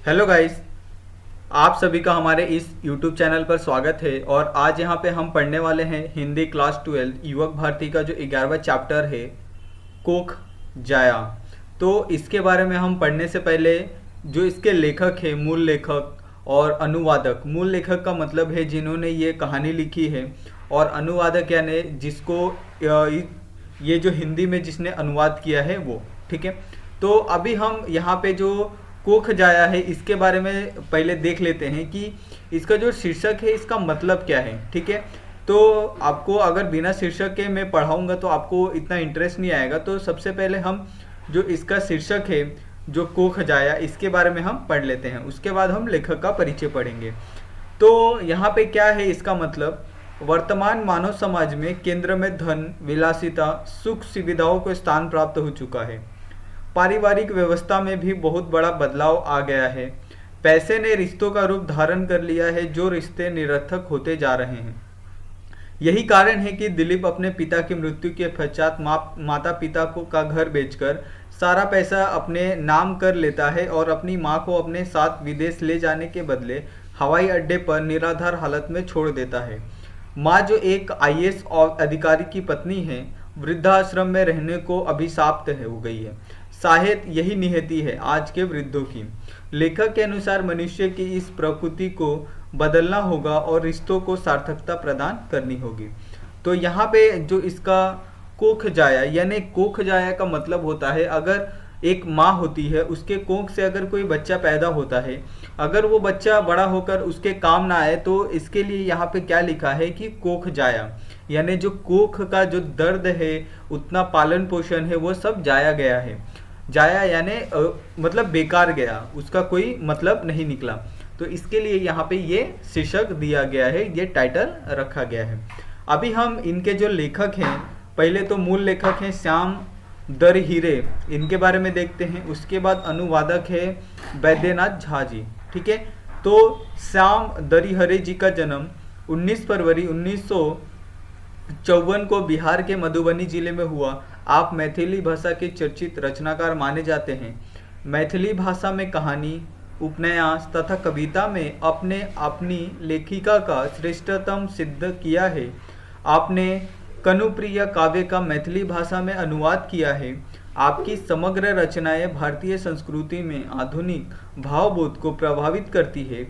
Hello guys. आप सभी का हमारे इस YouTube चैनल पर स्वागत है। और आज यहाँ पे हम पढ़ने वाले हैं हिंदी क्लास 12 युवक भारती का जो 11वां चैप्टर है, कोख जाया। तो इसके बारे में हम पढ़ने से पहले जो इसके लेखक है, मूल लेखक और अनुवादक, मूल लेखक का मतलब है जिन्होंने ये कहानी लिखी है, और अनुवादक यानी जिसको ये जो हिंदी में जिसने अनुवाद किया है वो, ठीक है। तो अभी हम यहाँ पे जो कोख जाया है इसके बारे में पहले देख लेते हैं कि इसका जो शीर्षक है इसका मतलब क्या है, ठीक है। तो आपको अगर बिना शीर्षक के मैं पढ़ाऊंगा तो आपको इतना इंटरेस्ट नहीं आएगा। तो सबसे पहले हम जो इसका शीर्षक है, जो कोख जाया, इसके बारे में हम पढ़ लेते हैं। उसके बाद हम लेखक का परिचय पढ़ेंगे। तो यहाँ पे क्या है इसका मतलब, वर्तमान मानव समाज में केंद्र में धन, विलासिता, सुख सुविधाओं को स्थान प्राप्त हो चुका है। पारिवारिक व्यवस्था में भी बहुत बड़ा बदलाव आ गया है। पैसे ने रिश्तों का रूप धारण कर लिया है, जो रिश्ते निरर्थक होते जा रहे हैं। यही कारण है कि दिलीप अपने पिता की मृत्यु के पश्चात माता पिता को का घर बेचकर सारा पैसा अपने नाम कर लेता है और अपनी मां को अपने साथ विदेश ले जाने के बदले हवाई अड्डे पर निराधार हालत में छोड़ देता है। मां, जो एक आईएएस अधिकारी की पत्नी है, वृद्धाश्रम में रहने को अभिशाप्त हो गई है। शायद यही नियति है आज के वृद्धों की। लेखक के अनुसार मनुष्य की इस प्रकृति को बदलना होगा और रिश्तों को सार्थकता प्रदान करनी होगी। तो यहाँ पे जो इसका कोख जाया, यानी कोख जाया का मतलब होता है, अगर एक माँ होती है, उसके कोख से अगर कोई बच्चा पैदा होता है, अगर वो बच्चा बड़ा होकर उसके काम ना आए, तो इसके लिए यहाँ पे क्या लिखा है कि कोख जाया, यानी जो कोख का जो दर्द है, उतना पालन पोषण है, वो सब जाया गया है। जाया यानी मतलब बेकार गया, उसका कोई मतलब नहीं निकला। तो इसके लिए यहाँ पे ये शीर्षक दिया गया है, ये टाइटल रखा गया है। अभी हम इनके जो लेखक हैं, पहले तो मूल लेखक हैं श्याम दरहिरे, इनके बारे में देखते हैं। उसके बाद अनुवादक है वैद्यनाथ झा जी, ठीक है। तो श्याम दरहिरे जी का जन्म 19 फरवरी 1954 को बिहार के मधुबनी जिले में हुआ। आप मैथिली भाषा के चर्चित रचनाकार माने जाते हैं। मैथिली भाषा में कहानी, उपन्यास तथा कविता में आपने अपनी लेखिका का श्रेष्ठतम सिद्ध किया है। आपने कनुप्रिय काव्य का मैथिली भाषा में अनुवाद किया है। आपकी समग्र रचनाएं भारतीय संस्कृति में आधुनिक भावबोध को प्रभावित करती है।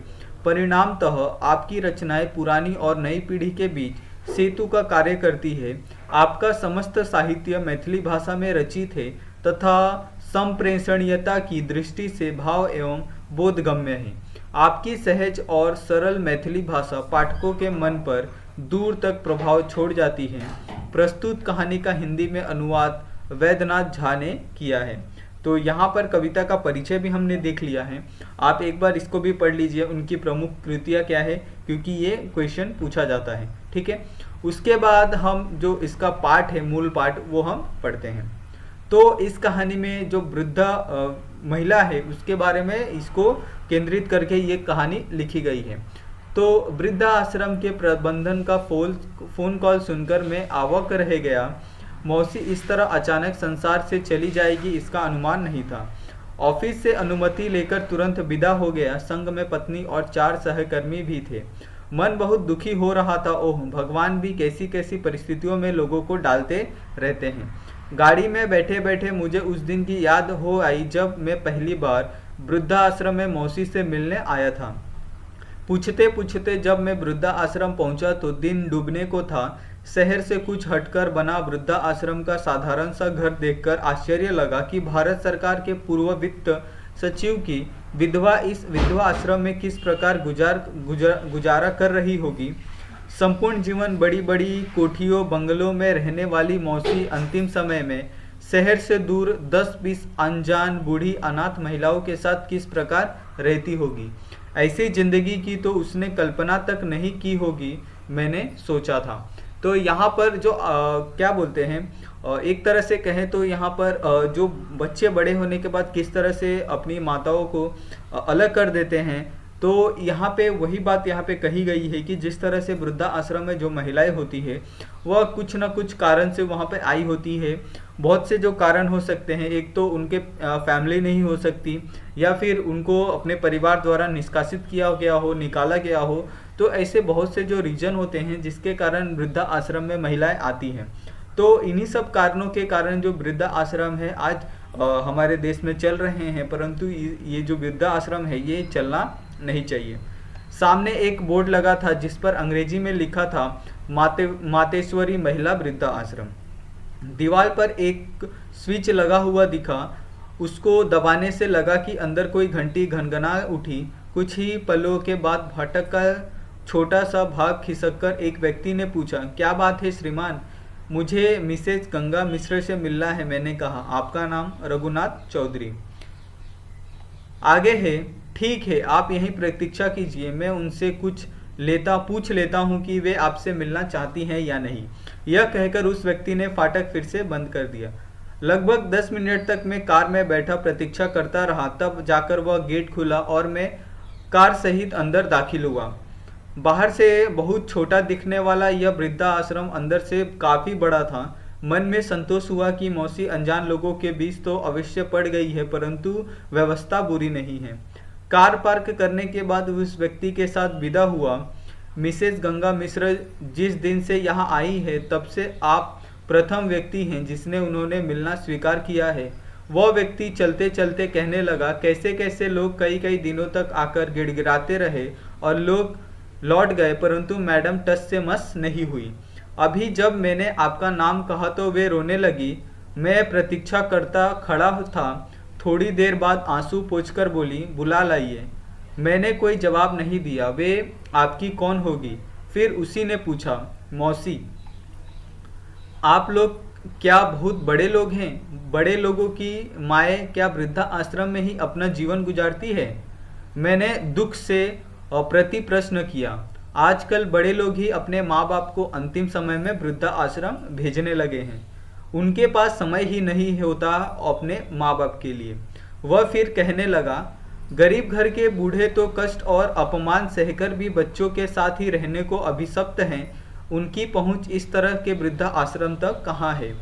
परिणामतः आपकी रचनाएं पुरानी और नई पीढ़ी के बीच सेतु का कार्य करती है। आपका समस्त साहित्य मैथिली भाषा में रचित है तथा संप्रेषणीयता की दृष्टि से भाव एवं बोधगम्य है। आपकी सहज और सरल मैथिली भाषा पाठकों के मन पर दूर तक प्रभाव छोड़ जाती है। प्रस्तुत कहानी का हिंदी में अनुवाद वैद्यनाथ झा ने किया है। तो यहाँ पर कविता का परिचय भी हमने देख लिया है। आप एक बार इसको भी पढ़ लीजिए, उनकी प्रमुख कृतियाँ क्या है, क्योंकि ये क्वेश्चन पूछा जाता है, ठीक है। उसके बाद हम जो इसका पाठ है, मूल पाठ, वो हम पढ़ते हैं। तो इस कहानी में जो वृद्धा महिला है, उसके बारे में इसको केंद्रित करके ये कहानी लिखी गई है। तो वृद्धा आश्रम के प्रबंधन का फोन कॉल सुनकर मैं अवाक रह गया। मौसी इस तरह अचानक संसार से चली जाएगी, इसका अनुमान नहीं था। ऑफिस से अनुमति लेकर तुरंत विदा हो गया। संग में पत्नी और 4 सहकर्मी भी थे। मन बहुत दुखी हो रहा था। ओह, भगवान भी कैसी कैसी परिस्थितियों में लोगों को डालते रहते हैं। गाड़ी में बैठे बैठे मुझे उस दिन की याद हो आई जब मैं पहली बार वृद्धा आश्रम में मौसी से मिलने आया था। पूछते पूछते जब मैं वृद्धा आश्रम पहुंचा तो दिन डूबने को था। शहर से कुछ हटकर बना वृद्धा आश्रम का साधारण सा घर देखकर आश्चर्य लगा कि भारत सरकार के पूर्व वित्त सचिव की विधवा इस विधवा आश्रम में किस प्रकार गुजारा कर रही होगी। संपूर्ण जीवन बड़ी बड़ी कोठियों बंगलों में रहने वाली मौसी अंतिम समय में शहर से दूर 10-20 अनजान बूढ़ी अनाथ महिलाओं के साथ किस प्रकार रहती होगी। ऐसी जिंदगी की तो उसने कल्पना तक नहीं की होगी, मैंने सोचा था। तो यहाँ पर जो क्या बोलते हैं, एक तरह से कहें तो यहाँ पर जो बच्चे बड़े होने के बाद किस तरह से अपनी माताओं को अलग कर देते हैं, तो यहाँ पे वही बात यहाँ पे कही गई है कि जिस तरह से वृद्धा आश्रम में जो महिलाएं होती है वह कुछ ना कुछ कारण से वहाँ पे आई होती है। बहुत से जो कारण हो सकते हैं, एक तो उनके फैमिली नहीं हो सकती, या फिर उनको अपने परिवार द्वारा निष्कासित किया गया हो, निकाला गया हो। तो ऐसे बहुत से जो रीजन होते हैं जिसके कारण वृद्धा आश्रम में महिलाएं आती हैं। तो इन्हीं सब कारणों के कारण जो वृद्धा आश्रम है आज हमारे देश में चल रहे हैं, परंतु ये जो वृद्धा आश्रम है ये चलना नहीं चाहिए। सामने एक बोर्ड लगा था जिस पर अंग्रेजी में लिखा था मातेश्वरी महिला वृद्धा आश्रम। दीवार पर एक स्विच लगा हुआ दिखा, उसको दबाने से लगा कि अंदर कोई घंटी घनघना उठी। कुछ ही पलों के बाद फाटक का छोटा सा भाग खिसककर एक व्यक्ति ने पूछा, क्या बात है श्रीमान, मुझे मिसेज गंगा मिश्र से मिलना है। मैंने कहा, आपका नाम? रघुनाथ चौधरी। आगे है, ठीक है आप यहीं प्रतीक्षा कीजिए, मैं उनसे पूछ लेता हूं कि वे आपसे मिलना चाहती हैं या नहीं। यह कहकर उस व्यक्ति ने फाटक फिर से बंद कर दिया। लगभग 10 मिनट तक मैं कार में बैठा प्रतीक्षा करता रहा, तब जाकर वह गेट खुला और मैं कार सहित अंदर दाखिल हुआ। बाहर से बहुत छोटा दिखने वाला यह वृद्धा आश्रम अंदर से काफी बड़ा था। मन में संतोष हुआ कि मौसी अनजान लोगों के बीच तो अवश्य पड़ गई है, परंतु व्यवस्था बुरी नहीं है। कार पार्क करने के बाद उस व्यक्ति के साथ विदा हुआ। मिसेज गंगा मिश्र जिस दिन से यहाँ आई है तब से आप प्रथम व्यक्ति हैं जिसने उन्होंने मिलना स्वीकार किया है। वह व्यक्ति चलते चलते कहने लगा, कैसे कैसे लोग कई कई दिनों तक आकर गिड़गिड़ाते रहे और लोग लौट गए, परंतु मैडम टस से मस नहीं हुई। अभी जब मैंने आपका नाम कहा तो वे रोने लगी। मैं प्रतीक्षा करता खड़ा था। थोड़ी देर बाद आंसू पोंछकर बोली, बुला लाइए। मैंने कोई जवाब नहीं दिया। वे आपकी कौन होगी? फिर उसी ने पूछा, मौसी आप लोग क्या बहुत बड़े लोग हैं? बड़े लोगों की माएँ क्या वृद्धा आश्रम में ही अपना जीवन गुजारती है? मैंने दुख से प्रति प्रश्न किया। आजकल बड़े लोग ही अपने माँ बाप को अंतिम समय में वृद्धा आश्रम भेजने लगे हैं। उनके पास समय ही नहीं होता अपने माँ बाप के लिए। वह फिर कहने लगा, गरीब घर के बूढ़े तो कष्ट और अपमान सहकर भी बच्चों के साथ ही रहने को अभिशप्त हैं। उनकी पहुंच इस तरह के वृद्धा आश्रम तक कहाँ है?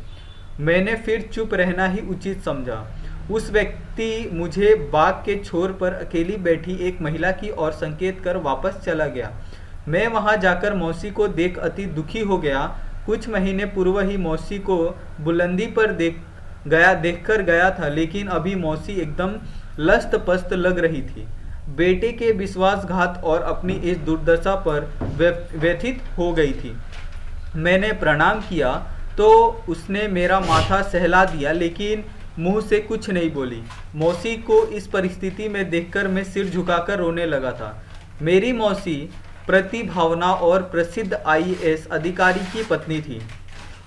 मैंने फिर चुप रहना ही उचित समझा। उस व्यक्ति मुझे बाग के छोर पर अकेली बैठी एक महिला की ओर संकेत कर वापस चला गया। मैं वहां जाकर मौसी को देख अति दुखी हो गया। कुछ महीने पूर्व ही मौसी को बुलंदी पर देखकर गया था, लेकिन अभी मौसी एकदम लस्त पस्त लग रही थी। बेटे के विश्वासघात और अपनी इस दुर्दशा पर व्यथित हो गई थी। मैंने प्रणाम किया तो उसने मेरा माथा सहला दिया, लेकिन मुंह से कुछ नहीं बोली। मौसी को इस परिस्थिति में देखकर मैं सिर झुकाकर रोने लगा था। मेरी मौसी प्रतिभावना और प्रसिद्ध आईएएस अधिकारी की पत्नी थी।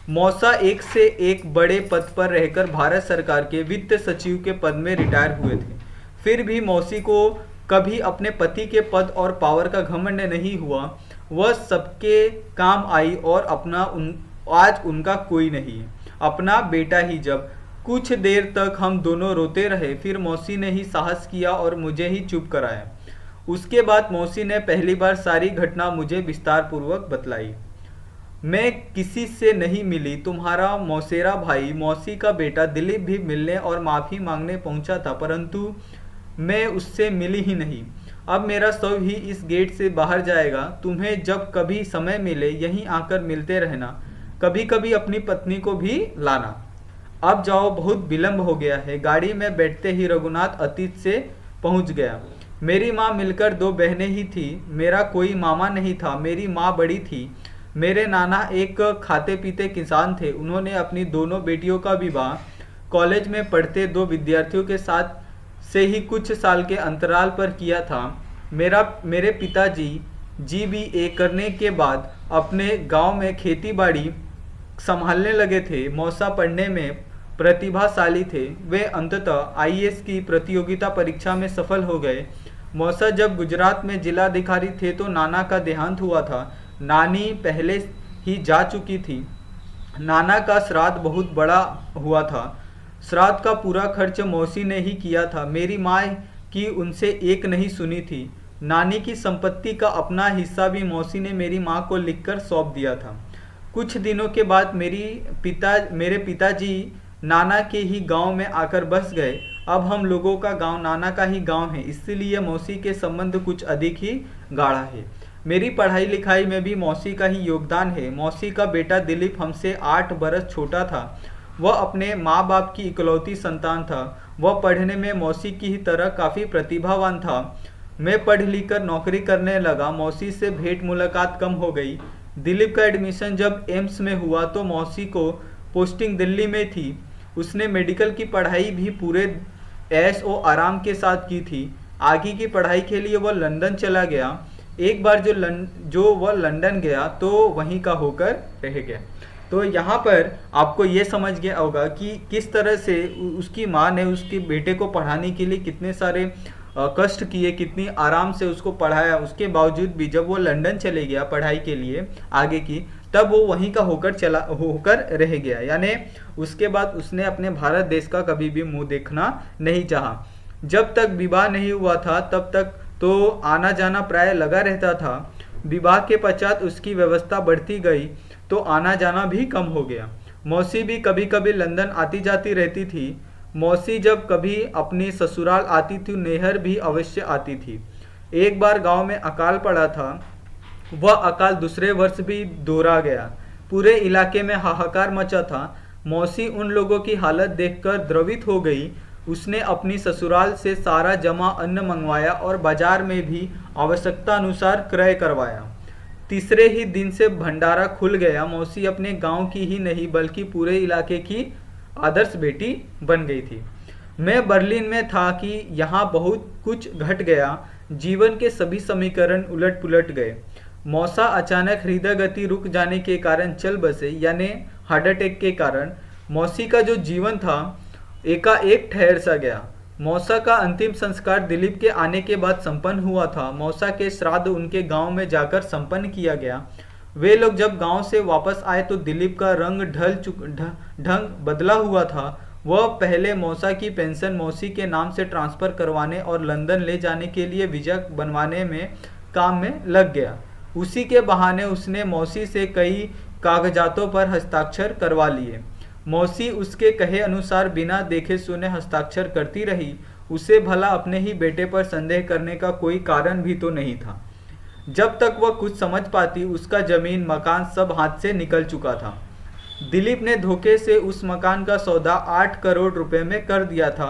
मौसा एक से एक बड़े पद पर रहकर भारत सरकार के वित्त सचिव के पद में रिटायर हुए थे। फिर भी मौसी को कभी अपने पति के पद और पावर का घमंड नहीं हुआ। वह सबके काम आई और आज उनका कोई नहीं है, अपना बेटा ही। जब कुछ देर तक हम दोनों रोते रहे, फिर मौसी ने ही साहस किया और मुझे ही चुप कराया। उसके बाद मौसी ने पहली बार सारी घटना मुझे विस्तार पूर्वक बतलाई। मैं किसी से नहीं मिली। तुम्हारा मौसेरा भाई मौसी का बेटा दिलीप भी मिलने और माफ़ी मांगने पहुंचा था, परंतु मैं उससे मिली ही नहीं। अब मेरा शव ही इस गेट से बाहर जाएगा। तुम्हें जब कभी समय मिले यहीं आकर मिलते रहना। कभी कभी अपनी पत्नी को भी लाना। अब जाओ, बहुत विलंब हो गया है। गाड़ी में बैठते ही रघुनाथ अतीत से पहुंच गया। मेरी माँ मिलकर 2 बहनें ही थी। मेरा कोई मामा नहीं था। मेरी माँ बड़ी थी। मेरे नाना एक खाते पीते किसान थे। उन्होंने अपनी दोनों बेटियों का विवाह कॉलेज में पढ़ते 2 विद्यार्थियों के साथ से ही कुछ साल के अंतराल पर किया था। मेरे पिताजी GBA करने के बाद अपने गांव में खेती बाड़ी संभालने लगे थे। मौसा पढ़ने में प्रतिभाशाली थे। वे अंततः IAS की प्रतियोगिता परीक्षा में सफल हो गए। मौसा जब गुजरात में जिलाधिकारी थे तो नाना का देहांत हुआ था। नानी पहले ही जा चुकी थी। नाना का श्राद्ध बहुत बड़ा हुआ था। श्राद्ध का पूरा खर्च मौसी ने ही किया था। मेरी माँ की उनसे एक नहीं सुनी थी। नानी की संपत्ति का अपना हिस्सा भी मौसी ने मेरी माँ को लिखकर सौंप दिया था। कुछ दिनों के बाद मेरे पिताजी नाना के ही गांव में आकर बस गए। अब हम लोगों का गांव नाना का ही गांव है, इसलिए मौसी के संबंध कुछ अधिक ही गाढ़ा है। मेरी पढ़ाई लिखाई में भी मौसी का ही योगदान है। मौसी का बेटा दिलीप हमसे 8 बरस छोटा था। वह अपने माँ बाप की इकलौती संतान था। वह पढ़ने में मौसी की ही तरह काफ़ी प्रतिभावान था। मैं पढ़ लिख कर नौकरी करने लगा। मौसी से भेंट मुलाकात कम हो गई। दिलीप का एडमिशन जब एम्स में हुआ तो मौसी को पोस्टिंग दिल्ली में थी। उसने मेडिकल की पढ़ाई भी पूरे ऐश और आराम के साथ की थी। आगे की पढ़ाई के लिए वह लंदन चला गया। एक बार जो वह लंदन गया तो वहीं का होकर रह गया। तो यहाँ पर आपको ये समझ गया होगा कि किस तरह से उसकी माँ ने उसके बेटे को पढ़ाने के लिए कितने सारे कष्ट किए, कितनी आराम से उसको पढ़ाया। उसके बावजूद भी जब वो लंदन चले गया पढ़ाई के लिए आगे की, तब वो वहीं का होकर रह गया। यानी उसके बाद उसने अपने भारत देश का कभी भी मुंह देखना नहीं चाहा। जब तक विवाह नहीं हुआ था तब तक तो आना जाना प्राय लगा रहता था। विवाह के पश्चात उसकी व्यवस्था बढ़ती गई तो आना जाना भी कम हो गया। मौसी भी कभी कभी लंदन आती जाती रहती थी। मौसी जब कभी अपनी ससुराल आती थी, नैहर भी अवश्य आती थी। एक बार गांव में अकाल पड़ा था। वह अकाल दूसरे वर्ष भी दोहरा गया। पूरे इलाके में हाहाकार मचा था। मौसी उन लोगों की हालत देखकर द्रवित हो गई। उसने अपनी ससुराल से सारा जमा अन्न मंगवाया और बाजार में भी आवश्यकता अनुसार क्रय करवाया। तीसरे ही दिन से भंडारा खुल गया। मौसी अपने गांव की ही नहीं बल्कि पूरे इलाके की आदर्श बेटी बन गई थी। मैं बर्लिन में था कि यहाँ बहुत कुछ घट गया। जीवन के सभी समीकरण उलट पुलट गए। मौसा अचानक हृदय गति रुक जाने के कारण चल बसे, यानी हार्ट अटैक के कारण मौसी का जो जीवन था एकाएक ठहर सा गया। मौसा का अंतिम संस्कार दिलीप के आने के बाद संपन्न हुआ था। मौसा के श्राद्ध उनके गांव में जाकर संपन्न किया गया। वे लोग जब गांव से वापस आए तो दिलीप का ढंग बदला हुआ था। वह पहले मौसा की पेंशन मौसी के नाम से ट्रांसफ़र करवाने और लंदन ले जाने के लिए वीजा बनवाने में काम में लग गया। उसी के बहाने उसने मौसी से कई कागजातों पर हस्ताक्षर करवा लिए। मौसी उसके कहे अनुसार बिना देखे सुने हस्ताक्षर करती रही। उसे भला अपने ही बेटे पर संदेह करने का कोई कारण भी तो नहीं था। जब तक वह कुछ समझ पाती उसका जमीन मकान सब हाथ से निकल चुका था। दिलीप ने धोखे से उस मकान का सौदा 8 करोड़ रुपए में कर दिया था।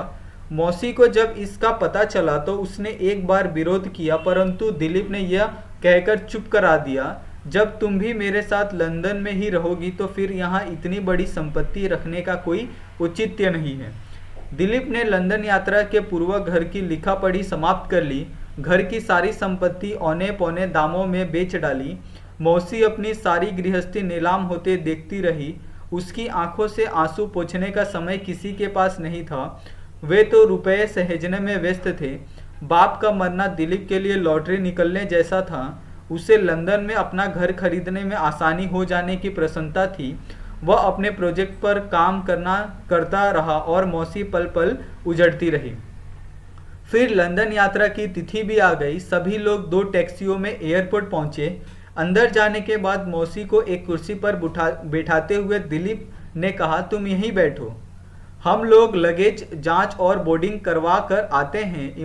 मौसी को जब इसका पता चला तो उसने एक बार विरोध किया, परंतु दिलीप ने यह कहकर चुप करा दिया, जब तुम भी मेरे साथ लंदन में ही रहोगी तो फिर यहाँ इतनी बड़ी संपत्ति रखने का कोई औचित्य नहीं है। दिलीप ने लंदन यात्रा के पूर्व घर की लिखा पढ़ी समाप्त कर ली। घर की सारी संपत्ति औने पौने दामों में बेच डाली। मौसी अपनी सारी गृहस्थी नीलाम होते देखती रही। उसकी आंखों से आंसू पोंछने का समय किसी के पास नहीं था। वे तो रुपये सहेजने में व्यस्त थे। बाप का मरना दिलीप के लिए लॉटरी निकलने जैसा था। उसे लंदन में अपना घर खरीदने में आसानी हो जाने की प्रसन्नता थी। वह अपने प्रोजेक्ट पर काम करता रहा और मौसी पल पल उजड़ती रही। फिर लंदन यात्रा की तिथि भी आ गई। सभी लोग 2 टैक्सियों में एयरपोर्ट पहुंचे। अंदर जाने के बाद मौसी को एक कुर्सी पर बैठाते हुए दिलीप ने कहा, तुम यहीं बैठो, हम लोग लगेज जांच और बोर्डिंग करवा कर आते हैं।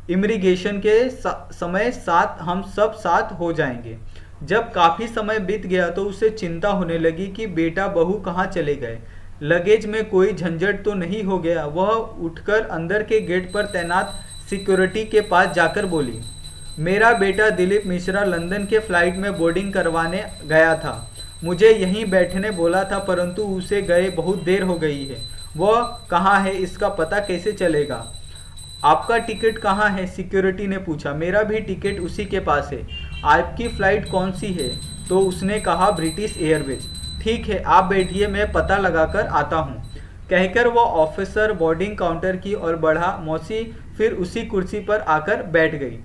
इमिग्रेशन के समय साथ हम सब साथ हो जाएंगे। जब काफ़ी समय बीत गया तो उसे चिंता होने लगी कि बेटा बहू कहाँ चले गए, लगेज में कोई झंझट तो नहीं हो गया। वह उठकर अंदर के गेट पर तैनात सिक्योरिटी के पास जाकर बोली, मेरा बेटा दिलीप मिश्रा लंदन के फ्लाइट में बोर्डिंग करवाने गया था। मुझे यहीं बैठने बोला था, परंतु उसे गए बहुत देर हो गई है। वह कहाँ है, इसका पता कैसे चलेगा? आपका टिकट कहाँ है? सिक्योरिटी ने पूछा। मेरा भी टिकट उसी के पास है। आपकी फ़्लाइट कौन सी है? तो उसने कहा, ब्रिटिश एयरवेज। ठीक है, आप बैठिए, मैं पता लगाकर आता हूँ। कहकर वह ऑफिसर बोर्डिंग काउंटर की ओर बढ़ा। मौसी फिर उसी कुर्सी पर आकर बैठ गई।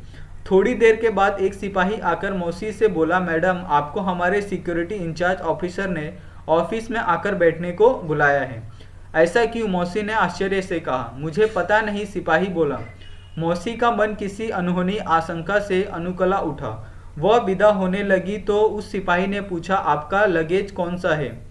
थोड़ी देर के बाद एक सिपाही आकर मौसी से बोला, मैडम, आपको हमारे सिक्योरिटी इंचार्ज ऑफिसर ने ऑफिस में आकर बैठने को बुलाया है। ऐसा क्यों? मौसी ने आश्चर्य से कहा। मुझे पता नहीं, सिपाही बोला। मौसी का मन किसी अनहोनी आशंका से अनुकला उठा। वह विदा होने लगी तो उस सिपाही ने पूछा, आपका लगेज कौन सा है?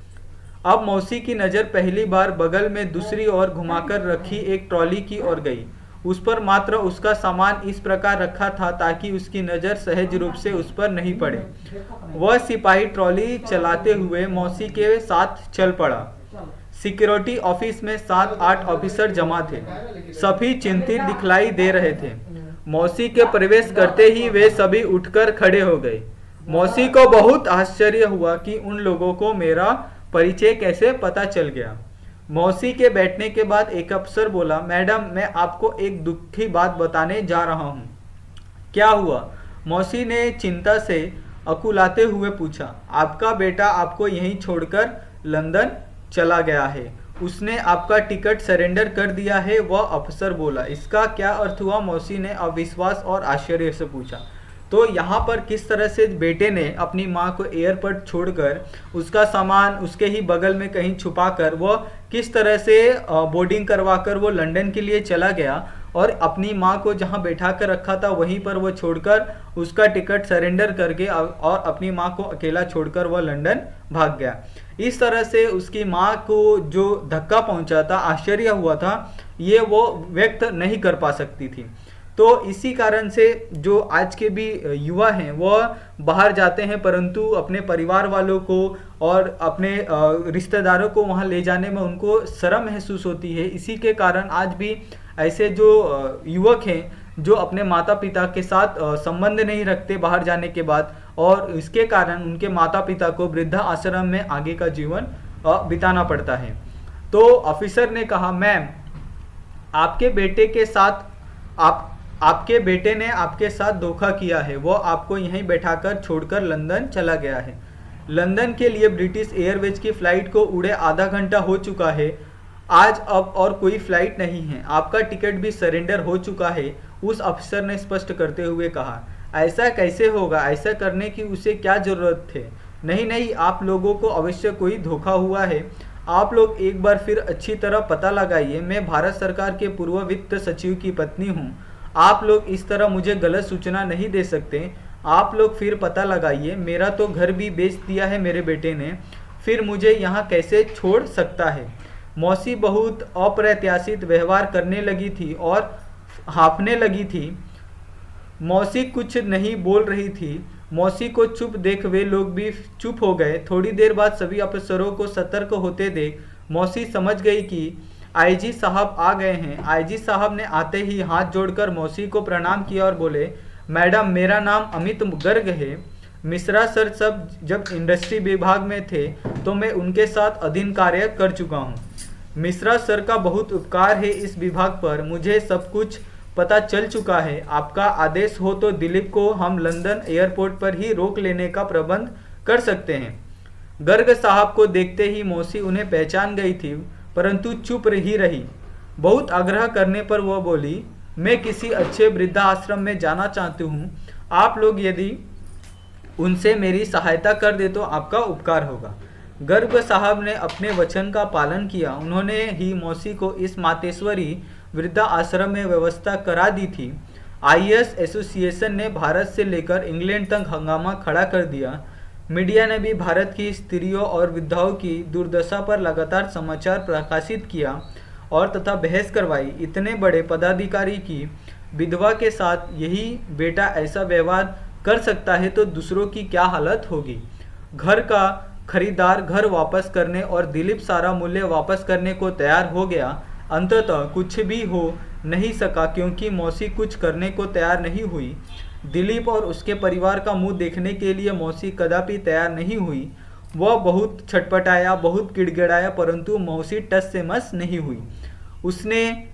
अब मौसी की नज़र पहली बार बगल में दूसरी ओर घुमाकर रखी एक ट्रॉली की ओर गई। उस पर मात्र उसका सामान इस प्रकार रखा था ताकि उसकी नज़र सहज रूप से उस पर नहीं पड़े। वह सिपाही ट्रॉली चलाते हुए मौसी के साथ चल पड़ा। सिक्योरिटी ऑफिस में 7-8 ऑफिसर जमा थे। सभी चिंतित दिखलाई दे रहे थे। मौसी के प्रवेश करते ही वे सभी उठकर खड़े हो गए। मौसी को बहुत आश्चर्य हुआ कि उन लोगों को मेरा परिचय कैसे पता चल गया। मौसी के बैठने के बाद एक अफसर बोला, मैडम, मैं आपको एक दुखी बात बताने जा रहा हूँ। क्या हुआ? मौसी ने चिंता से अकुलाते हुए पूछा। आपका बेटा आपको यहीं छोड़कर लंदन चला गया है। उसने आपका टिकट सरेंडर कर दिया है, वह अफसर बोला। इसका क्या अर्थ हुआ? मौसी ने अविश्वास और आश्चर्य से पूछा। तो यहाँ पर किस तरह से बेटे ने अपनी माँ को एयरपोर्ट छोड़कर उसका सामान उसके ही बगल में कहीं छुपाकर वो किस तरह से बोर्डिंग करवाकर वो लंदन के लिए चला गया और अपनी माँ को जहाँ बैठा कर रखा था वहीं पर वो छोड़कर उसका टिकट सरेंडर करके और अपनी माँ को अकेला छोड़कर वह लंदन भाग गया। इस तरह से उसकी माँ को जो धक्का पहुँचा था, आश्चर्य हुआ था, ये वो व्यक्त नहीं कर पा सकती थी। तो इसी कारण से जो आज के भी युवा हैं वह बाहर जाते हैं परंतु अपने परिवार वालों को और अपने रिश्तेदारों को वहाँ ले जाने में उनको शर्म महसूस होती है। इसी के कारण आज भी ऐसे जो युवक हैं जो अपने माता पिता के साथ संबंध नहीं रखते बाहर जाने के बाद, और इसके कारण उनके माता पिता को वृद्धा आश्रम में आगे का जीवन बिताना पड़ता है। तो ऑफिसर ने कहा, मैम, आपके बेटे ने आपके साथ धोखा किया है। वो आपको यहीं बैठाकर छोड़कर लंदन चला गया है। लंदन के लिए ब्रिटिश एयरवेज की फ़्लाइट को उड़े आधा घंटा हो चुका है। आज अब और कोई फ़्लाइट नहीं है। आपका टिकट भी सरेंडर हो चुका है, उस अफसर ने स्पष्ट करते हुए कहा। ऐसा कैसे होगा? ऐसा करने की उसे क्या ज़रूरत थे? नहीं, आप लोगों को अवश्य कोई धोखा हुआ है। आप लोग एक बार फिर अच्छी तरह पता लगाइए। मैं भारत सरकार के पूर्व वित्त सचिव की पत्नी हूँ। आप लोग इस तरह मुझे गलत सूचना नहीं दे सकते। आप लोग फिर पता लगाइए। मेरा तो घर भी बेच दिया है मेरे बेटे ने, फिर मुझे यहाँ कैसे छोड़ सकता है? मौसी बहुत अप्रत्याशित व्यवहार करने लगी थी और हाँफने लगी थी। मौसी कुछ नहीं बोल रही थी। मौसी को चुप देख वे लोग भी चुप हो गए। थोड़ी देर बाद सभी अफसरों को सतर्क होते देख मौसी समझ गई कि आईजी साहब आ गए हैं। आईजी साहब ने आते ही हाथ जोड़कर मौसी को प्रणाम किया और बोले, मैडम, मेरा नाम अमित गर्ग है। मिश्रा सर सब जब इंडस्ट्री विभाग में थे तो मैं उनके साथ अधीन कार्य कर चुका हूँ। मिश्रा सर का बहुत उपकार है इस विभाग पर। मुझे सब कुछ पता चल चुका है। आपका आदेश हो तो दिलीप को हम लंदन एयरपोर्ट पर ही रोक लेने का प्रबंध कर सकते हैं। गर्ग साहब को देखते ही मौसी उन्हें पहचान गई थी परंतु चुप ही रही। बहुत आग्रह करने पर वह बोली, मैं किसी अच्छे वृद्धा आश्रम में जाना चाहती हूँ। आप लोग यदि उनसे मेरी सहायता कर दे तो आपका उपकार होगा। गर्ग साहब ने अपने वचन का पालन किया। उन्होंने ही मौसी को इस मातेश्वरी वृद्धा आश्रम में व्यवस्था करा दी थी। आईएएस एसोसिएशन ने भारत से लेकर इंग्लैंड तक हंगामा खड़ा कर दिया। मीडिया ने भी भारत की स्त्रियों और वृद्धाओं की दुर्दशा पर लगातार समाचार प्रकाशित किया और तथा बहस करवाई। इतने बड़े पदाधिकारी की विधवा के साथ यही बेटा ऐसा व्यवहार कर सकता है तो दूसरों की क्या हालत होगी। घर का खरीदार घर वापस करने और दिलीप सारा मूल्य वापस करने को तैयार हो गया। अंततः कुछ भी हो नहीं सका क्योंकि मौसी कुछ करने को तैयार नहीं हुई। दिलीप और उसके परिवार का मुंह देखने के लिए मौसी कदापि तैयार नहीं हुई। वह बहुत छटपटाया, बहुत गिड़गिड़ाया परंतु मौसी टस से मस नहीं हुई। उसने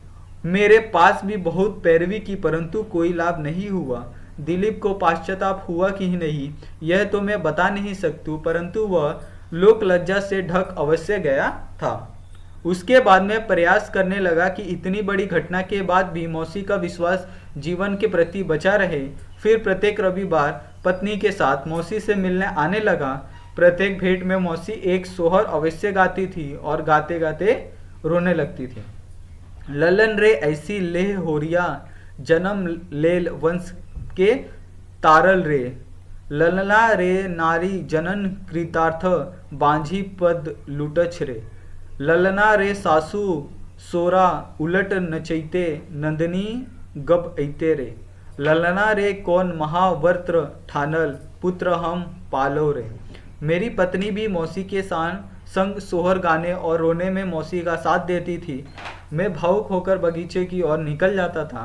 मेरे पास भी बहुत पैरवी की परंतु कोई लाभ नहीं हुआ। दिलीप को पश्चाताप हुआ कि नहीं यह तो मैं बता नहीं सकती परंतु वह लोक लज्जा से ढक अवश्य गया था। उसके बाद मैं प्रयास करने लगा कि इतनी बड़ी घटना के बाद भी मौसी का विश्वास जीवन के प्रति बचा रहे। फिर प्रत्येक रविवार पत्नी के साथ मौसी से मिलने आने लगा। प्रत्येक भेंट में मौसी एक सोहर अवश्य गाती थी और गाते गाते रोने लगती थी। ललन रे ऐसी लेह होरिया जन्म लेल वंश के तारल रे। ललना रे नारी जनन कृतार्थ, बांझी पद लुटछ रे। ललना रे सासू सोरा उलट नचैते, नंदनी गब ऐते रे। ललना रे कौन महावर्त ठानल, पुत्र हम पालो रे। मेरी पत्नी भी मौसी के संग सोहर गाने और रोने में मौसी का साथ देती थी। मैं भावुक होकर बगीचे की ओर निकल जाता था।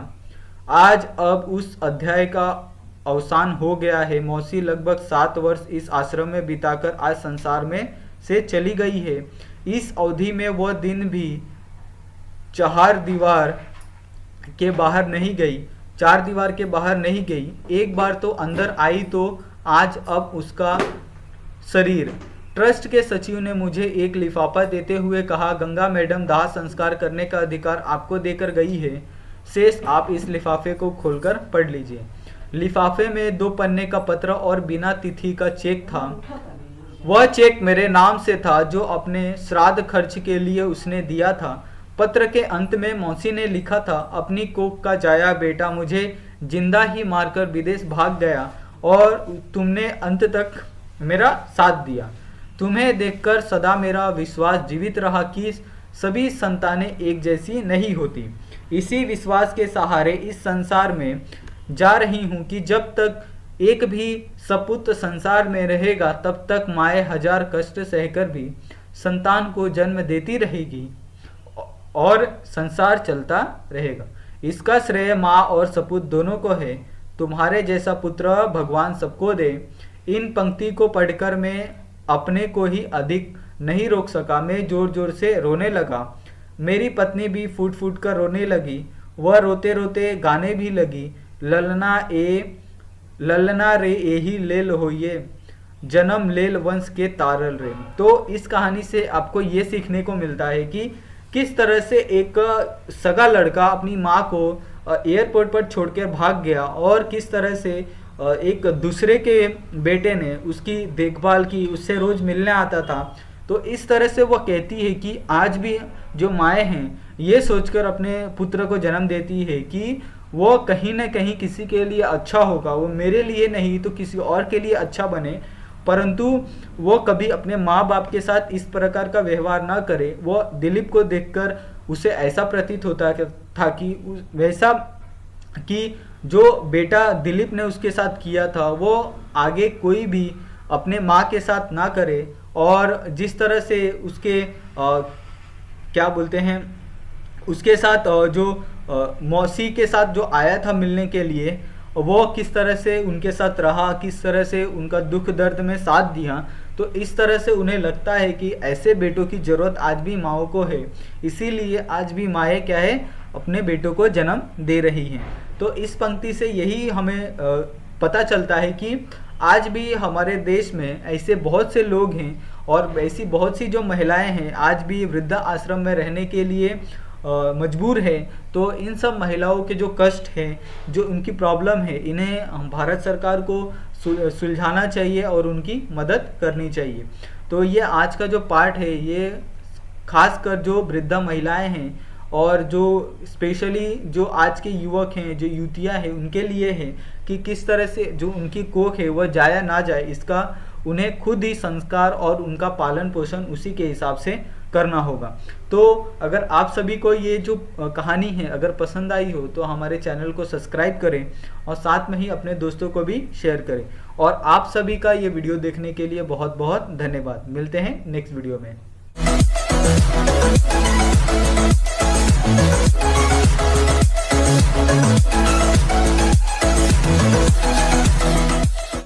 आज अब उस अध्याय का अवसान हो गया है। मौसी लगभग 7 वर्ष इस आश्रम में बिताकर आज संसार में से चली गई है। इस अवधि में वह दिन भी 4 दीवार के बाहर नहीं गई, 4 दीवार के बाहर नहीं गई। एक बार तो अंदर आई तो आज अब उसका शरीर। ट्रस्ट के सचिव ने मुझे एक लिफाफा देते हुए कहा, गंगा मैडम दाह संस्कार करने का अधिकार आपको देकर गई है। शेष आप इस लिफाफे को खोलकर पढ़ लीजिए। लिफाफे में 2 पन्ने का पत्र और बिना तिथि का चेक था। वह चेक मेरे नाम से था जो अपने श्राद्ध खर्च के लिए उसने दिया था। पत्र के अंत में मौसी ने लिखा था, अपनी कोख का जाया बेटा मुझे जिंदा ही मारकर विदेश भाग गया और तुमने अंत तक मेरा साथ दिया। तुम्हें देखकर सदा मेरा विश्वास जीवित रहा कि सभी संतानें एक जैसी नहीं होती। इसी विश्वास के सहारे इस संसार में जा रही हूँ कि जब तक एक भी सपुत्र संसार में रहेगा तब तक माए 1000 कष्ट सहकर भी संतान को जन्म देती रहेगी और संसार चलता रहेगा। इसका श्रेय माँ और सपूत दोनों को है। तुम्हारे जैसा पुत्र भगवान सबको दे। इन पंक्ति को पढ़कर मैं अपने को ही अधिक नहीं रोक सका। मैं जोर जोर से रोने लगा। मेरी पत्नी भी फूट फूट कर रोने लगी। वह रोते रोते गाने भी लगी, ललना रे एही लेल होइए, जन्म लेल वंश के तारल रे। तो इस कहानी से आपको ये सीखने को मिलता है कि किस तरह से एक सगा लड़का अपनी माँ को एयरपोर्ट पर छोड़कर भाग गया और किस तरह से एक दूसरे के बेटे ने उसकी देखभाल की, उससे रोज मिलने आता था। तो इस तरह से वह कहती है कि आज भी जो माएँ हैं ये सोचकर अपने पुत्र को जन्म देती है कि वो कहीं ना कहीं किसी के लिए अच्छा होगा, वो मेरे लिए नहीं तो किसी और के लिए अच्छा बने। परंतु वो कभी अपने माँ बाप के साथ इस प्रकार का व्यवहार ना करे। वो दिलीप को देखकर उसे ऐसा प्रतीत होता था कि वैसा कि जो बेटा दिलीप ने उसके साथ किया था वो आगे कोई भी अपने माँ के साथ ना करे। और जिस तरह से उसके क्या बोलते हैं उसके साथ जो मौसी के साथ जो आया था मिलने के लिए, वो किस तरह से उनके साथ रहा, किस तरह से उनका दुख दर्द में साथ दिया। तो इस तरह से उन्हें लगता है कि ऐसे बेटों की ज़रूरत आज भी माँओं को है। इसीलिए आज भी माएँ क्या है, अपने बेटों को जन्म दे रही हैं। तो इस पंक्ति से यही हमें पता चलता है कि आज भी हमारे देश में ऐसे बहुत से लोग हैं और ऐसी बहुत सी जो महिलाएं हैं आज भी वृद्धा आश्रम में रहने के लिए मजबूर है। तो इन सब महिलाओं के जो कष्ट हैं, जो उनकी प्रॉब्लम है, इन्हें भारत सरकार को सुलझाना चाहिए और उनकी मदद करनी चाहिए। तो ये आज का जो पार्ट है ये खासकर जो वृद्धा महिलाएं हैं और जो स्पेशली जो आज के युवक हैं, जो युवतियां हैं, उनके लिए है कि किस तरह से जो उनकी कोख है वह जाया ना जाए, इसका उन्हें खुद ही संस्कार और उनका पालन पोषण उसी के हिसाब से करना होगा। तो अगर आप सभी को ये जो कहानी है अगर पसंद आई हो तो हमारे चैनल को सब्सक्राइब करें और साथ में ही अपने दोस्तों को भी शेयर करें। और आप सभी का ये वीडियो देखने के लिए बहुत बहुत धन्यवाद। मिलते हैं नेक्स्ट वीडियो में।